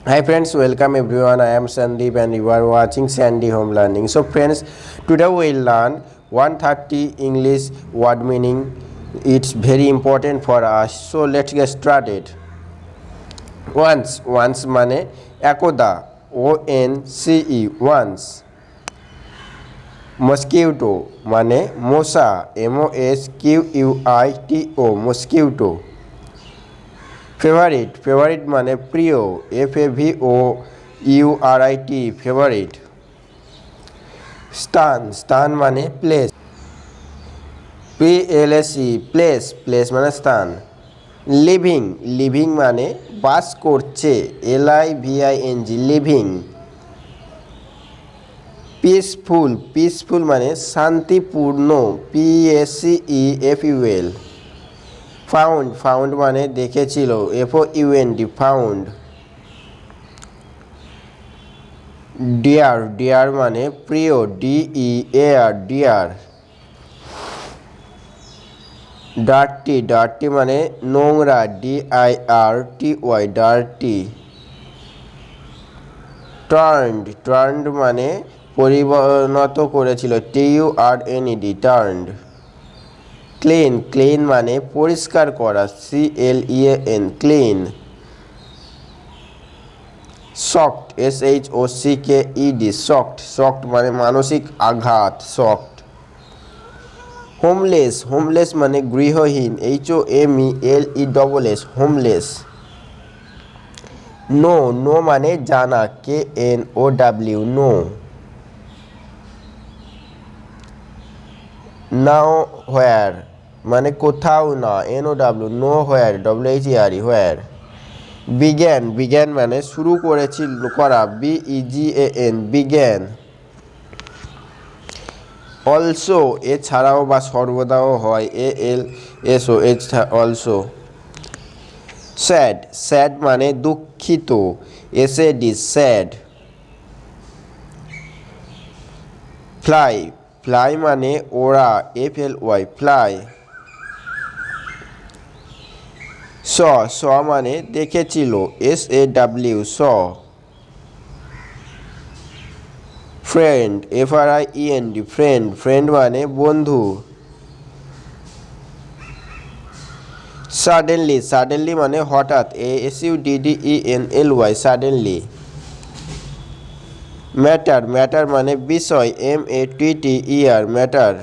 Hi friends, welcome everyone. I am Sandeep and you are watching Sandy Home Learning. So friends, today we will learn 130 English word meaning. It's very important for us. So let's get started. Once মানে একদা ONCE once. Mosquito মানে মশা MOSQUITO mosquito. Favourite মানে প্রিয় FAVOURIT favourite. স্থান মানে place PLACE place মানে স্থান। লিভিং মানে বাস করছে LIVING লিভিং। পিসফুল মানে শান্তিপূর্ণ PACEFUL। ফাউন্ড মানে দেখেছিল FOUND ফাউন্ড। ডিয়ার মানে প্রিয় DEAR ডিয়ার। ডার্টি মানে নোংরা DIRTY ডার্টি। টার্নড মানে পরিণত করেছিল TURNED টার্নড। ক্লিন মানে পরিষ্কার করা CLEAN clean. Shocked SHOCKED shocked মানে মানসিক আঘাত শকড। হোমলেস মানে গৃহহীন HOMELESS হোমলেস। নো মানে জানা KNOW নো। নাও হোয়ার মানে কোথাও না NOW নো হোয়ার WHERE হোয়ার। বিজ্ঞান মানে শুরু করা BEGAN বিজ্ঞান। অলসো এছাড়াও বা সর্বদাও হয় ALSO অলসো। স্যাড মানে দুঃখিত SAD স্যাড। ফ্লাই মানে ওড়া FLY ফ্লাই। স মানে দেখেছিল SAW স। ফ্রেন্ড FRIEND ফ্রেন্ড মানে বন্ধু। সাডেনলি মানে হঠাৎ SUDDENLY সাডেনলি। ম্যাটার মানে বিষয় MATTER ম্যাটার।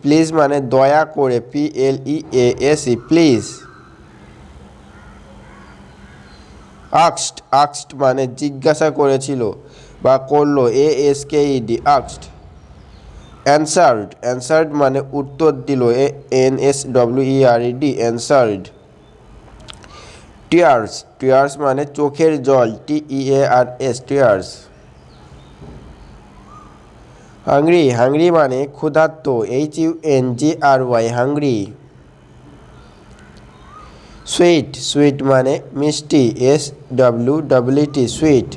প্লিজ মানে দয়া করে PLEASE প্লিজ। আক্সড মানে জিজ্ঞাসা করেছিল বা করলো ASKED আক্সড। অ্যানসার্ড মানে উত্তর দিল ANSWERED অ্যানসার্ড। টিয়ার্স মানে চোখের জল TEARS টিয়ার্স। হাংরি মানে ক্ষুধার্ত HUNGRY হাংরি। সুইট মানে মিষ্টি SWEET সুইট।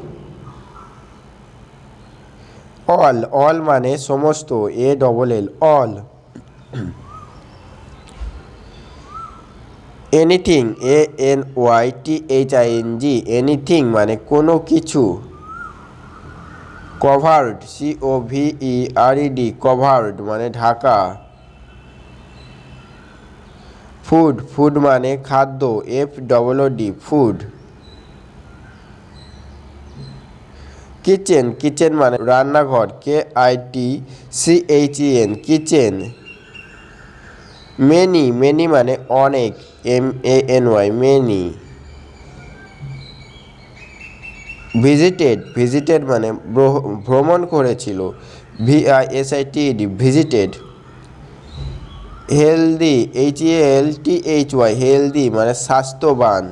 অল মানে সমস্ত ALL all. Anything ANYTHING anything মানে কোনো কিছু। কভার্ড COVERED কভার্ড মানে ঢাকা। ফুড মানে খাদ্য FOOD ফুড। কিচেন মানে রান্নাঘর KITCHEN কিচেন। মেনি মানে অনেক MANY মেনি। ভিজিটেড মানে ভ্রমণ করেছিল VISITED visited. Healthy HEALTHY healthy মানে স্বাস্থ্যবান।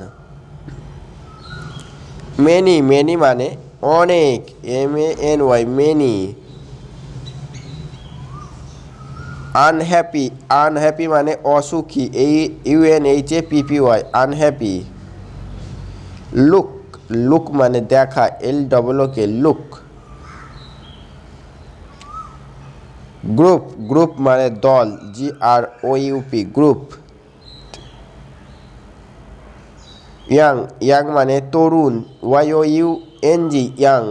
মেনি মানে অনেক MANY মেনি। আনহ্যাপি মানে অসুখী UNHAPPY আনহ্যাপি। লুক মানে দেখা LOOK লুক। গ্রুপ মানে দল GROUP গ্রুপ। ইয়াং, ইয়াং মানে তরুণ, YOUNG, ইয়াং।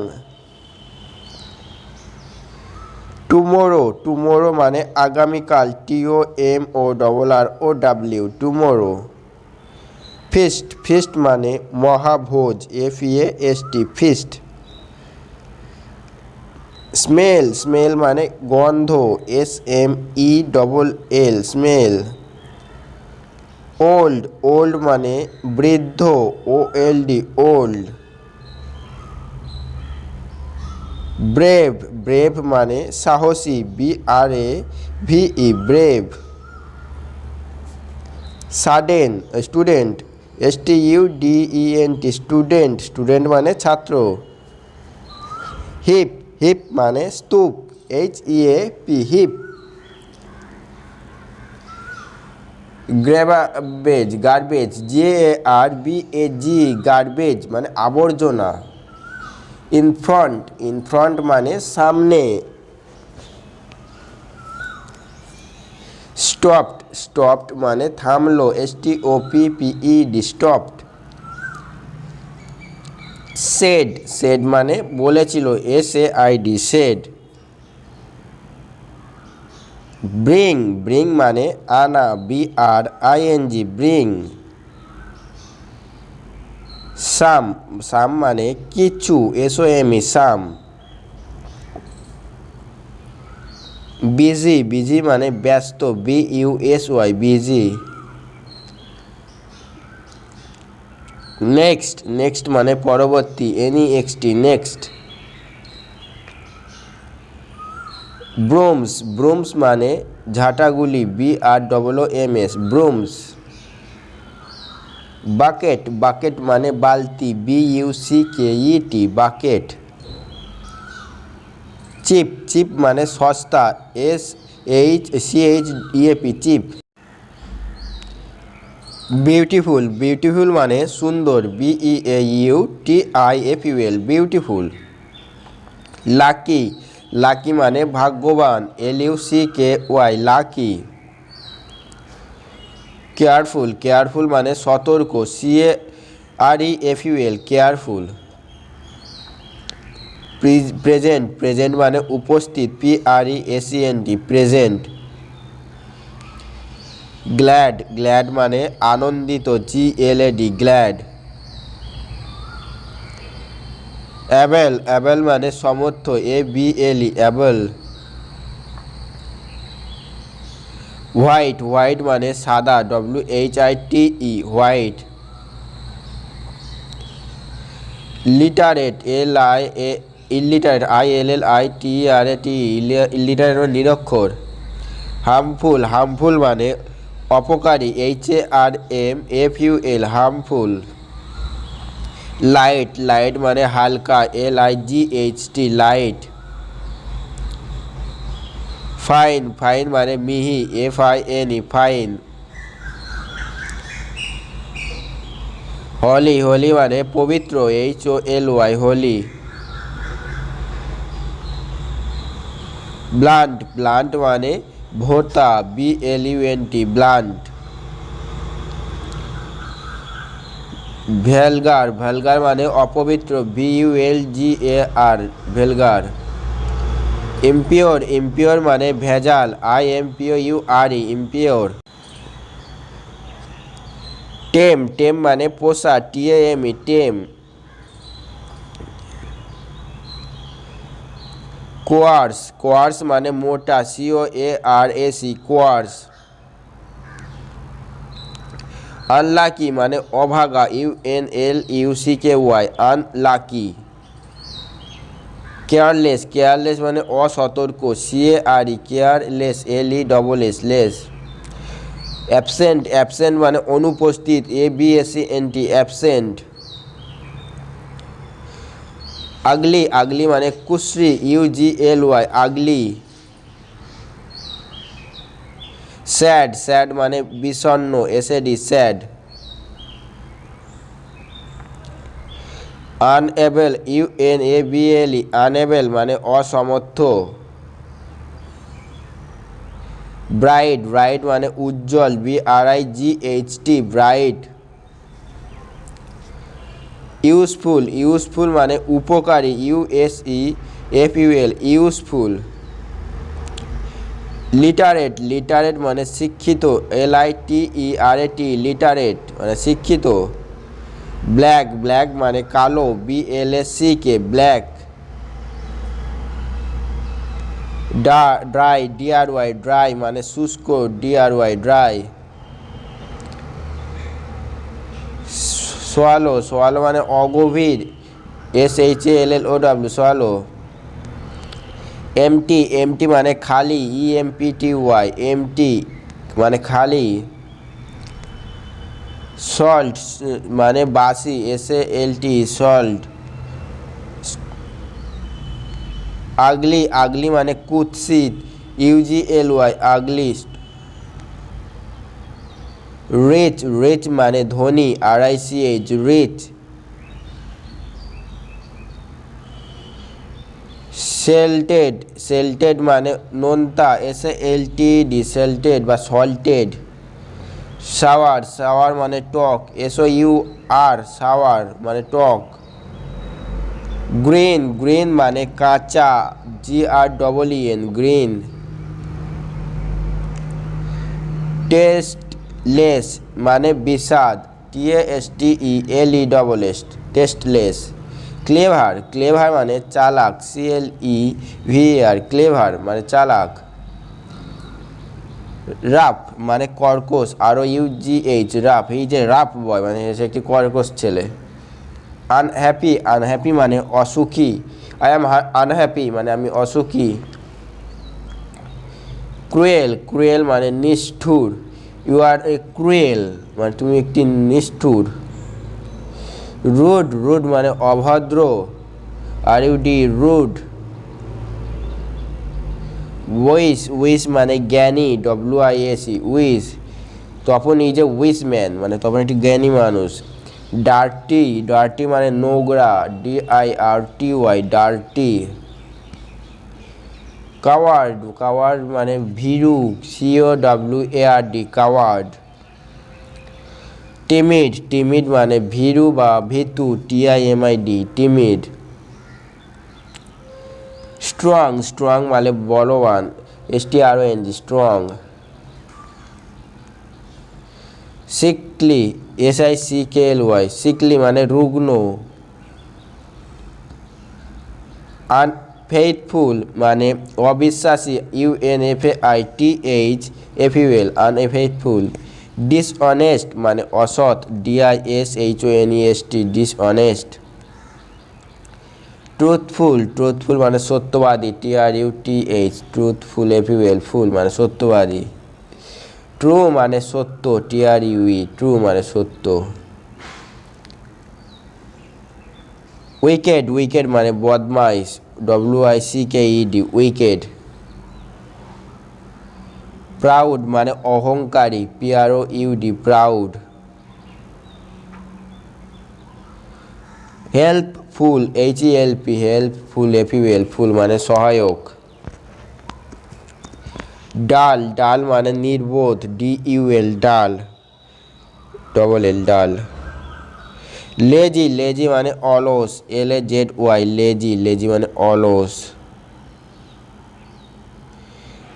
টুমোরো, টুমোরো মানে আগামীকাল, TOMORROW, টুমোরো। ফিস্ট, ফিস্ট মানে মহাভোজ, FEAST, ফিস্ট। স্মেল, স্মেল মানে গন্ধ, SMELL, স্মেল। ওল্ড, ওল্ড মানে বৃদ্ধ, OLD, ওল্ড। ব্রেভ, ব্রেভ মানে সাহসী, BRAVE, brave. Sudden, student, STUDENT, student, student মানে ছাত্র। হিপ, হিপ মানে স্তূপ, HEAP, heap. Garbage, garbage, GARBAG, garbage মানে আবর্জনা। ইনফ্রন্ট, ইনফ্রন্ট মানে সামনে। স্টপড, স্টপড মানে থামলো, STOPPED, স্টপড। সেড, সেড মানে বলেছিল, SAID, সেড। ব্রিং, ব্রিং মানে আনা, BRING, ব্রিং। সাম, সাম মানে কিছু, SOME, সাম। বিজি, বিজি মানে ব্যস্ত, BUSY, বিজি। নেক্সট, নেক্সট মানে পরবর্তী, NEXT, নেক্সট। ব্রুমস, ব্রুমস মানে ঝাঁটাগুলি, BROOMS, ব্রুমস। বাকেট, বাকেট মানে বালতি, BUCKET, বাকেট। চিপ, চিপ মানে সস্তা, SHCHEAP, চিপ। বিউটিফুল, বিউটিফুল মানে সুন্দর, BEAUTIFUL, বিউটিফুল। লাকি, লাকি মানে ভাগ্যবান, LUCKY, লাকি। কেয়ারফুল, কেয়ারফুল মানে সতর্ক, CAREFUL, কেয়ারফুল। প্রেজেন্ট, প্রেজেন্ট মানে উপস্থিত, PRESENT, প্রেজেন্ট। গ্ল্যাড, গ্ল্যাড মানে আনন্দিত, GLAD, গ্ল্যাড। অ্যাবেল, অ্যাবেল মানে সমর্থ, ABLE, অ্যাবেল। হোয়াইট, হোয়াইট মানে সাদা, WHITE, white. Literate, illiterate, ILLITERATE, illiterate মানে নিরক্ষর। হার্মফুল, হার্মফুল মানে অপকারী, HARMFUL, হার্মফুল। লাইট, লাইট মানে হালকা, LIGHT, লাইট। ফাইন, ফাইন মানে মিহি, FINE, ফাইন। হোলি, হোলি মানে পবিত্র, HOLY, হোলি। ব্লান্ট, ব্লান্ট মানে ভোঁতা, BLUNT, ব্লান্ট। ভ্যালগার, ভ্যালগার মানে অপবিত্র, VULGAR, ভ্যালগার। ইমপিওর, ইমপিওর মানে ভেজাল, IMPURE, ইমপিওর। টেম, টেম মানে পোষা, TAME, টেম। কোয়ার্স, কোয়ার্স মানে মোটা, COARS, কোয়ার্স। আনলাকি মানে অভাগা, UNLUCKY, আনলাকি। কেয়ারলেস, কেয়ারলেস মানে অসতর্ক, CARE, careless, LESS, less. Absent, absent মানে অনুপস্থিত, ABSENT, অ্যাবসেন্ট। আগলি, আগলি মানে কুশ্রী, UGLY, আগলি। স্যাড, স্যাড মানে বিষণ্ণ, SAD, sad. Unable, UNABLE, unable মানে অসমর্থ। ব্রাইট, ব্রাইট মানে উজ্জ্বল, BRIGHT, ব্রাইট। ইউজফুল মানে উপকারী, USEFUL ইউজফুল। লিটারেট মানে শিক্ষিত, LITERAT লিটারেট মানে শিক্ষিত। ব্ল্যাক মানে কালো, BLACK ব্ল্যাক। DRY ড্রাই মানে শুষ্ক, DRY ড্রাই। সোয়ালো মানে অগভীর, SHALLOW সোয়ালো। এমটি মানে খালি, EMPTY এমটি মানে খালি। সল্ট মানে বাসি, SALT সল্ট। আগলি মানে কুৎসিত, UGLY আগলি। রিচ মানে ধনী, RICH রিচ। সেল্টেড মানে নোনতা, SALTED সেল্টেড বা সল্টেড। সাওয়ার মানে টক, SOUR সাওয়ার মানে টক। গ্রিন মানে কাঁচা, GREEN গ্রিন। টেস্টলেস মানে বিষাদ, TASTELESS টেস্টলেস। ক্লেভার মানে চালাক, CLEVER ক্লেভার মানে চালাক। রাফ মানে কর্কশ, ROUGH রাফ, এই যে রাফ বয় মানে সে একটি কর্কশ ছেলে। আনহ্যাপি মানে অসুখী, I am unhappy মানে আমি অসুখী। ক্রুয়েল মানে নিষ্ঠুর, You are a cruel মানে তুমি একটি নিষ্ঠুর। রুড মানে অভদ্র, RUD রুড। উইস মানে জ্ঞানী, WIS wise. Tapan is a wise man মানে তপন একটি জ্ঞানী মানুষ। ডার্টি মানে নোংরা, DIRTY ডার্টি। কাওয়ার্ড মানে ভীরু, COWARD কাওয়ার্ড। টিমিড মানে ভীরু বা ভীতু, TIMID টিমিড। স্ট্রং মানে বলবান, STRONG strong. Sickly, SICKLY sickly মানে রুগ্ন। আনফেইথফুল মানে অবিশ্বাসী, UNFAITHFUL আনফেইথফুল। ডিসঅনেস্ট মানে অসৎ, DISHONEST ডিসঅনেস্ট। ট্রুথফুল মানে সত্যবাদী, TRUTH ট্রুথফুল FUL ফুল মানে সত্যবাদী। ট্রু মানে সত্য, TRUE ট্রু মানে সত্য। উইকেড মানে বদমাইশ, WICKED উইকেড। প্রাউড মানে অহংকারী, PROUD proud. Helpful, HELP helpful FUL ফুল মানে সহায়ক। ডাল মানে নির্বোধ, DUL ডাল LL ডাল। লেজি মানে অলস, LAZY লেজি মানে অলস।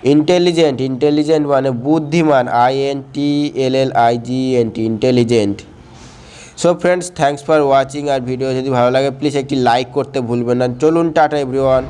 ইন্টেলিজেন্ট মানে বুদ্ধিমান, INTELLIGENT intelligent. So friends, thanks for watching. আর ভিডিও যদি ভালো লাগে প্লিজ একটি লাইক করতে ভুলবেন না। চলুন টাটা এভরিওয়ান।